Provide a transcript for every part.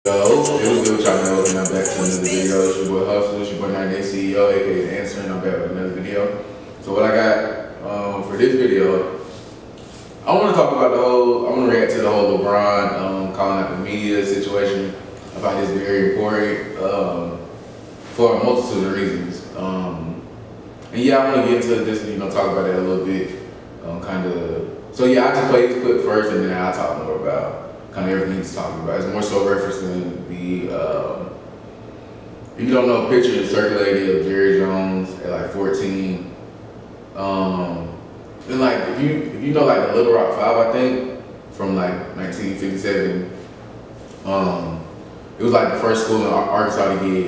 Yo, it was good with y'all, man. Welcome back to another video. It's your boy Hustle, it's your boy 98 CEO, aka The Answer, and I'm back with another video. So what I got for this video, I want to talk about I want to react to the whole LeBron calling out the media situation. I find this very important for a multitude of reasons. And yeah, I want to get into this, talk about that a little bit, So yeah, I just play this clip first, and then I'll talk more about kind of everything he's talking about. It's more so referencing the, if you don't know, picture circulated of Jerry Jones at like 14. And like, if you know like the Little Rock 5, I think, from like 1957, it was like the first school in Arkansas to get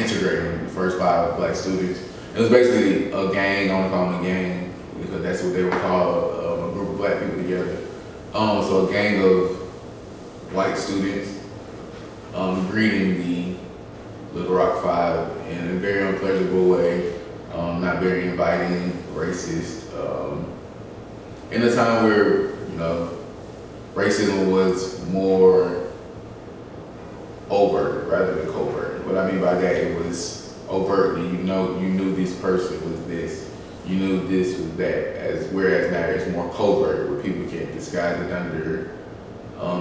integrated, the first 5 black students. It was basically a gang. I want to call them a gang because that's what they were called, a group of black people together. So a gang of white students greeting the Little Rock 5 in a very unpleasurable way, not very inviting, racist. In a time where, racism was more overt rather than covert. What I mean by that, it was overtly, you knew this person was this, you knew this was that, whereas now it's more covert, where people can't disguise it under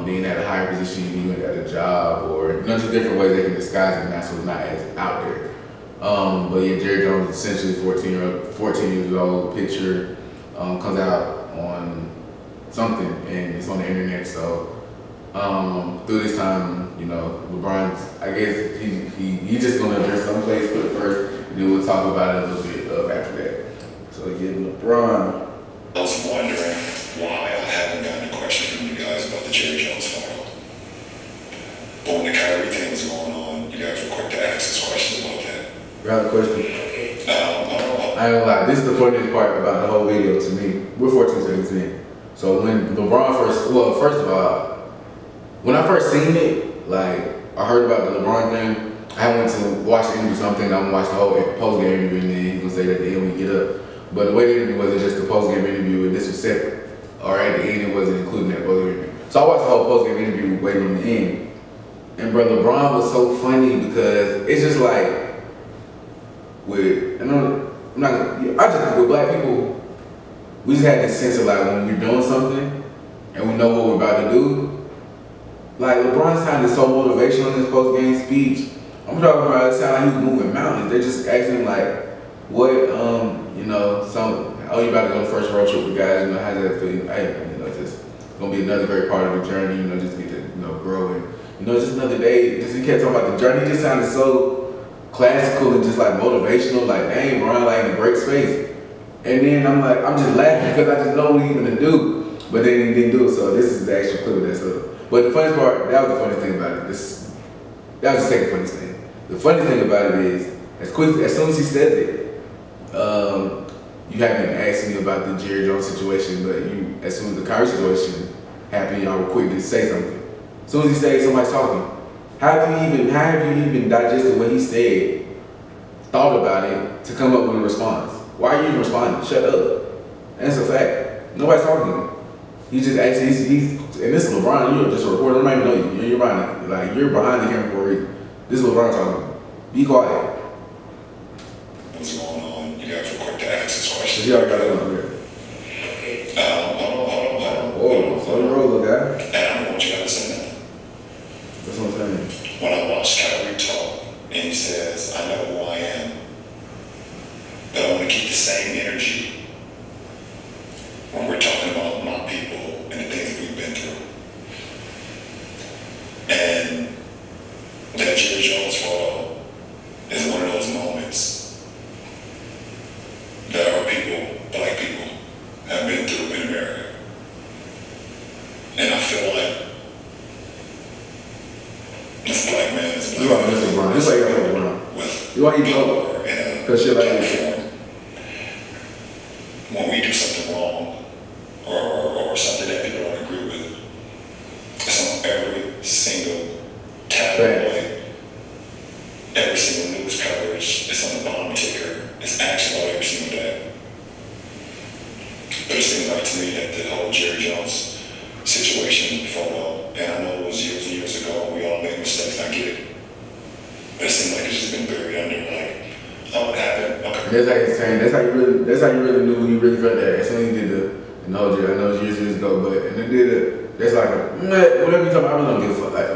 being at a higher position, you at a job, or just different ways they can disguise it now, so it's not as out there. But yeah, Jerry Jones, essentially 14 years old, picture comes out on something, and it's on the internet. So through this time, LeBron's, I guess he's just gonna address some place put first, and then we'll talk about it a little bit after that. So yeah, LeBron. I was wondering why I haven't gotten a question from you guys about the Jerry Jones file. But when the Kyrie thing was going on, you guys were quick to ask us questions about that. You have a question? I ain't gonna lie, this is the funniest part about the whole video to me. We're 14 seconds in. So when LeBron first of all, when I first seen it, like, I heard about the LeBron thing, I went to watch the interview, so I'm thinking I'm gonna watch the whole post-game interview, and then he's gonna say that at the end when we get up. But the way the interview wasn't just the post-game interview, and this was separate. Or at the end, it wasn't including that post-game interview. So I watched the whole post-game interview waiting on the end. And bro, LeBron was so funny because it's just like, with black people, we just had this sense of like when we're doing something and we know what we're about to do. Like LeBron sounded so motivational in his post-game speech. I'm talking about, it sounded like he was moving mountains. They're just asking him like, what, you about to go on the first road trip with guys, how's that feel? Hey, just gonna be another great part of the journey, just get to, grow and, just another day. Just he kept talking about the journey. He just sounded so classical and just like motivational, like, dang, Brian, like in a great space. And then I'm just laughing because I just know what he's gonna do. But then he didn't do it, so this is the actual clip of that stuff. But the funniest part, that was the funniest thing about it. That was the second funniest thing. The funniest thing about it is, as soon as he says it, you haven't asked me about the Jerry Jones situation, but as soon as the Kyrie situation happened, y'all were quick to say something. As soon as he said somebody's talking, how have you even digested what he said, thought about it, to come up with a response? Why are you even responding? Shut up. And it's a fact. Nobody's talking to him. He's just asking, and this is LeBron, you're just a reporter, I don't even know you. You're behind the camera for a reason. This is LeBron talking. Be quiet. What's going on? You guys were quick to ask this question. You already got it on here. Hold on. Whoa, slow your roll, little guy. And I don't want you guys to say that. That's what I'm saying. When I watched Kyrie talk, and he says, I know who I am, but I want to keep the same energy when we're talking about my people and the things that we've been through. And that Jerry Jones photo is one of those moments that our people, black people, have been through in America. And I feel like this black man is you are Mr. LeBron. This is like you're LeBron. You are even over. Because shit like this. When we do something wrong or something that people don't agree with, it's on every single tabloid, every single news coverage. It's on the bottom ticker. It's action about every single day. But it seems like to me that the whole Jerry Jones situation photo, and I know it was years and years ago, we all made mistakes. That's how he's saying. That's how you really knew he really felt that. As soon as he did I know it was years ago, but and then did it. That's like whatever you talking about. I really don't give a fuck. Like,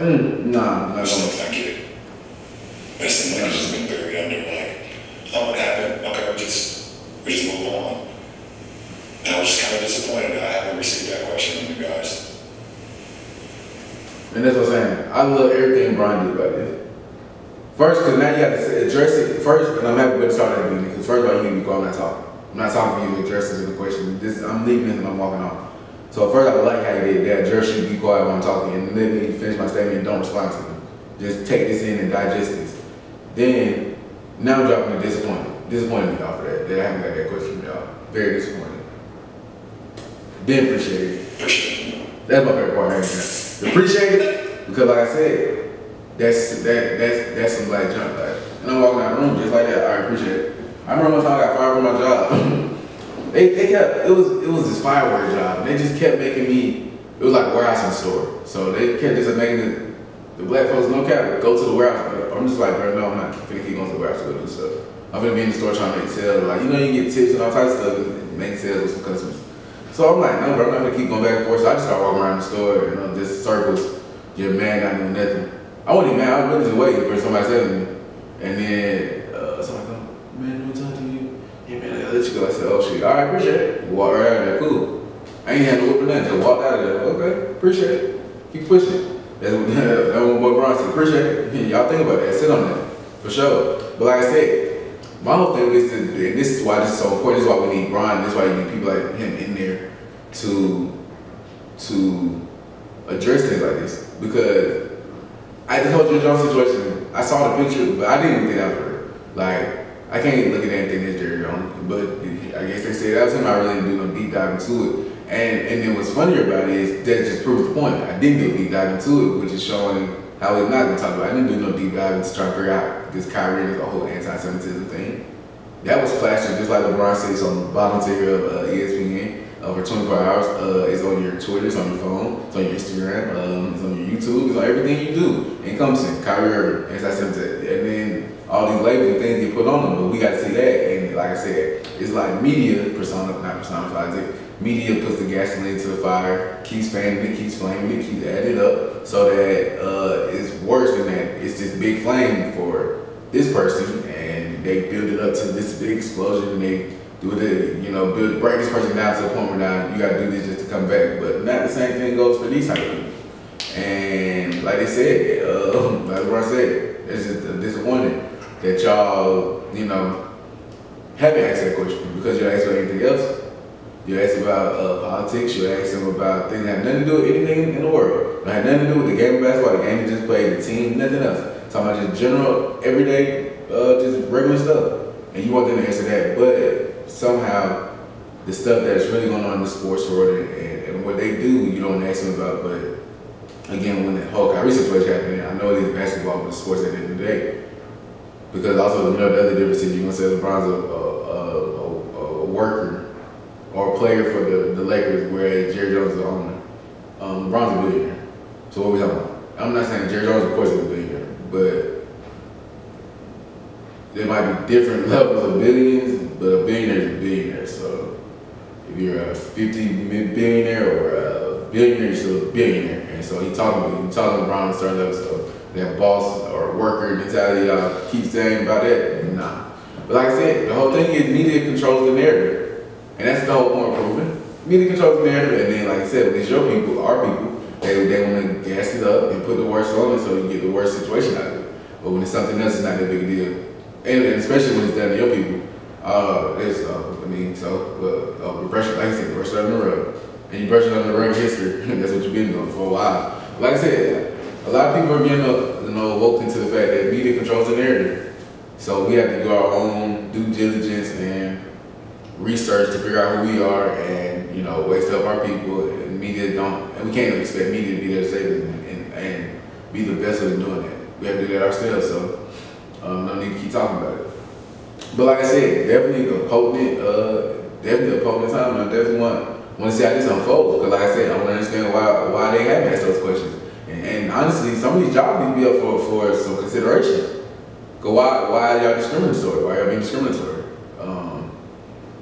nah, not gonna. I get it. But it seems like it's just been buried under. Like, oh, it happened. Okay, we just move on. And I was just kind of disappointed that I haven't received that question from you guys. And that's what I'm saying. I love everything Brian did about this. First, because now you got to address it first, and I'm happy to start at the beginning, because first of all, you need to go, I'm not talking. I'm not talking for you to address this in the question. I'm leaving this and I'm walking off. So first, I like how you did that. Address you, be quiet when I'm talking, and let me finish my statement and don't respond to me. Just take this in and digest this. Then, now I'm dropping the disappointment. Disappointed me off of that I haven't got that question from y'all. Very disappointed. Then appreciate it. That's my favorite part right now. Appreciate it, because like I said, that's some black junk. Like, and I'm walking out the room just like that. I appreciate it. I remember one time I got fired from my job. they kept it was this firework job. They just kept making me. It was like a warehouse in the store. So they kept just making the black folks no cap go to the warehouse. But I'm just like, bro, no, I'm not finna keep going to the warehouse to go do stuff. I'm gonna be in the store trying to make sales. Like, you know, you get tips and all types of stuff and make sales with some customers. So I'm like, no, bro, I'm not gonna keep going back and forth. So I just started walking around the store, just circles, just mad, not doing nothing. I wasn't even mad, I was really just waiting for somebody to say to me. And then somebody come, man, what's up to you? Yeah, man, I gotta let you go. I said, oh shit, all right, appreciate it. Walk right out of there, cool. I ain't had to whip or nothing, just walked out of there. Okay, appreciate it. Keep pushing. That's what boy Bron said, appreciate it. Y'all think about that, sit on that, for sure. But like I said, my whole thing is, and this is why this is so important, this is why we need Bron, this is why you need people like him in there to address things like this. Because I just told you the Jones situation, I saw the picture, but I didn't even think that was real. Like, I can't look at anything as Jerry Jones, but I guess they say that was him. I really didn't do no deep dive into it. And then what's funnier about it is that just proves the point. I didn't do a deep dive into it, which is showing how he's not gonna talk about it. I didn't do no deep dive into trying to figure out this Kyrie and this whole anti-Semitism thing. That was plastered just like LeBron says on the bottom tier of ESPN. For 24 hours, it's on your Twitter, it's on your phone, it's on your Instagram, it's on your YouTube, it's on everything you do. Encompassing Kyrie Irving, anti-Semitism, and then all these labels and things get put on them, but we got to see that. And like I said, it's like media not personifies it. Media puts the gasoline to the fire, keeps fanning it, keeps flaming it, keeps adding it up, so that it's worse than that. It's this big flame for this person, and they build it up to this big explosion, and they do it, break this person down to the point where now you gotta do this just to come back. But not the same thing goes for these type of people. And like they said, like LeBron said, it's just disappointing that y'all, haven't asked that question, because you asked about anything else. You asked about politics, you asked them about things that have nothing to do with anything in the world. It had nothing to do with the game of basketball, the game you just played, the team, nothing else. Talking about just general, everyday, just regular stuff. And you want them to answer that, but somehow the stuff that's really going on in the sports world and what they do, you don't ask them about. But again, when the whole Kyrie situation happened, I know it is basketball, but sports at the end of the day. Because also, the other difference is you're going to say LeBron's a worker or a player for the Lakers, whereas Jerry Jones is the owner. LeBron's a billionaire. So what are we talking about? I'm not saying Jerry Jones, of course, is a billionaire, but there might be different levels of billions, but a billionaire is a billionaire. So if you're a 50 billionaire or a billionaire, you're still a billionaire. And so he's talking LeBron on certain levels. So that boss or worker mentality y'all keep saying about that, nah. But like I said, the whole thing is media controls the narrative. And that's the whole point of proving. Media controls the narrative, and then like I said, when it's your people, our people, they want to gas it up and put the worst on it so you get the worst situation out of it. But when it's something else, it's not that big a deal. And especially when it's done to your people, we're brushing, like I said, brush it under the rug. And you brush it under the rug history, that's what you've been doing for a while. Like I said, a lot of people are getting woke into the fact that media controls the narrative. So we have to do our own due diligence and research to figure out who we are and, ways to help our people. And we can't expect media to be there to save us and be the best at doing that. We have to do that ourselves, so no need to keep talking about it. But like I said, definitely a potent time, and I definitely want to see how this unfolds. Because like I said, I want to understand why they haven't asked those questions. And honestly, some of these jobs need to be up for some consideration. Because why are y'all discriminatory? Why are y'all being discriminatory?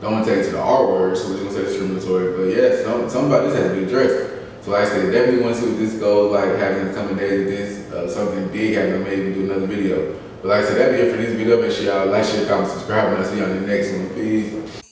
don't want to take it to the R word, so we're just gonna say discriminatory. But yeah, something about this has to be addressed. So like I said, definitely want to see what this goes like, having in the coming days. This something big happening, maybe do another video. But like I said, that'll be it for this video. Make sure y'all like, share, comment, subscribe, and I'll see you on the next one. Peace.